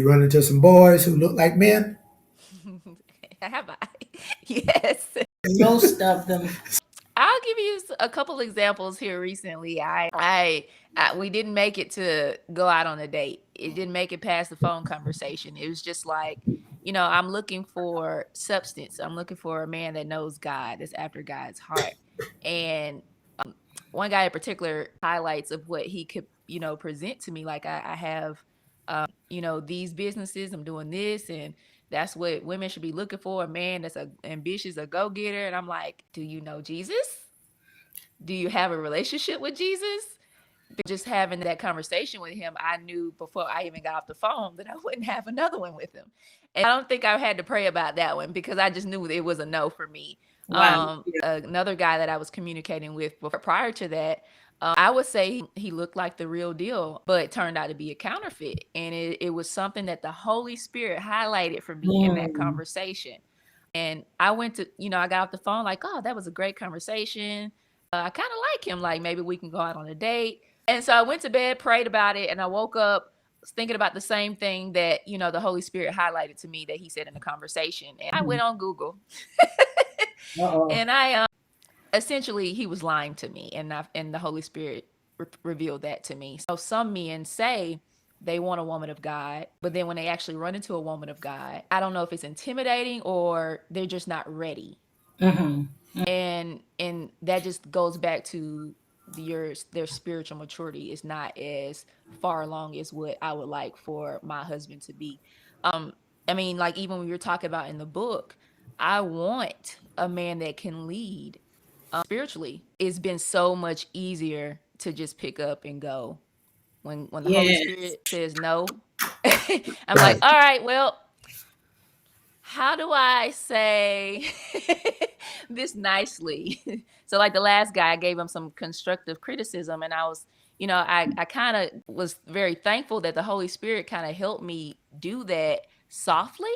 run into some boys who look like men? Have I? Yes. Most of them. I'll give you a couple examples here recently. We didn't make it to go out on a date. It didn't make it past the phone conversation. It was just like, I'm looking for substance. I'm looking for a man that knows God, that's after God's heart. And one guy in particular highlights of what he could, present to me. Like I have, these businesses, I'm doing this, and that's what women should be looking for, a man that's a ambitious, a go-getter. And I'm like, do you know Jesus? Do you have a relationship with Jesus? Just having that conversation with him, I knew before I even got off the phone that I wouldn't have another one with him. And I don't think I had to pray about that one because I just knew it was a no for me. Wow. Another guy that I was communicating with prior to that, I would say he looked like the real deal, but turned out to be a counterfeit. And it was something that the Holy Spirit highlighted for me in that Mm. conversation. And I went to, I got off the phone like, oh, that was a great conversation. I kind of like him. Like maybe we can go out on a date. And so I went to bed, prayed about it, and I woke up thinking about the same thing that, the Holy Spirit highlighted to me that he said in the conversation. And I went on Google Uh-oh. and I essentially he was lying to me, and the Holy Spirit revealed that to me. So some men say they want a woman of God, but then when they actually run into a woman of God, I don't know if it's intimidating or they're just not ready. Hmm. And that just goes back to their spiritual maturity is not as far along as what I would like for my husband to be. um I mean, like even when you're talking about in the book, I want a man that can lead. Spiritually, it's been so much easier to just pick up and go when the Holy Yes. Spirit says no. I'm like, Right. all right, well, how do I say this nicely? So, like the last guy, I gave him some constructive criticism, and I was, I kind of was very thankful that the Holy Spirit kind of helped me do that softly.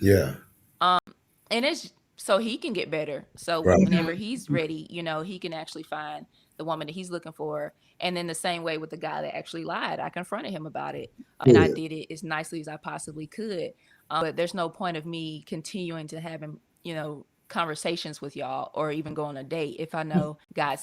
Yeah. And it's so he can get better. So Right. whenever he's ready, he can actually find the woman that he's looking for. And then the same way with the guy that actually lied, I confronted him about it, and I Good. did it as nicely as I possibly could. But there's no point of me continuing to having, conversations with y'all or even go on a date if I know God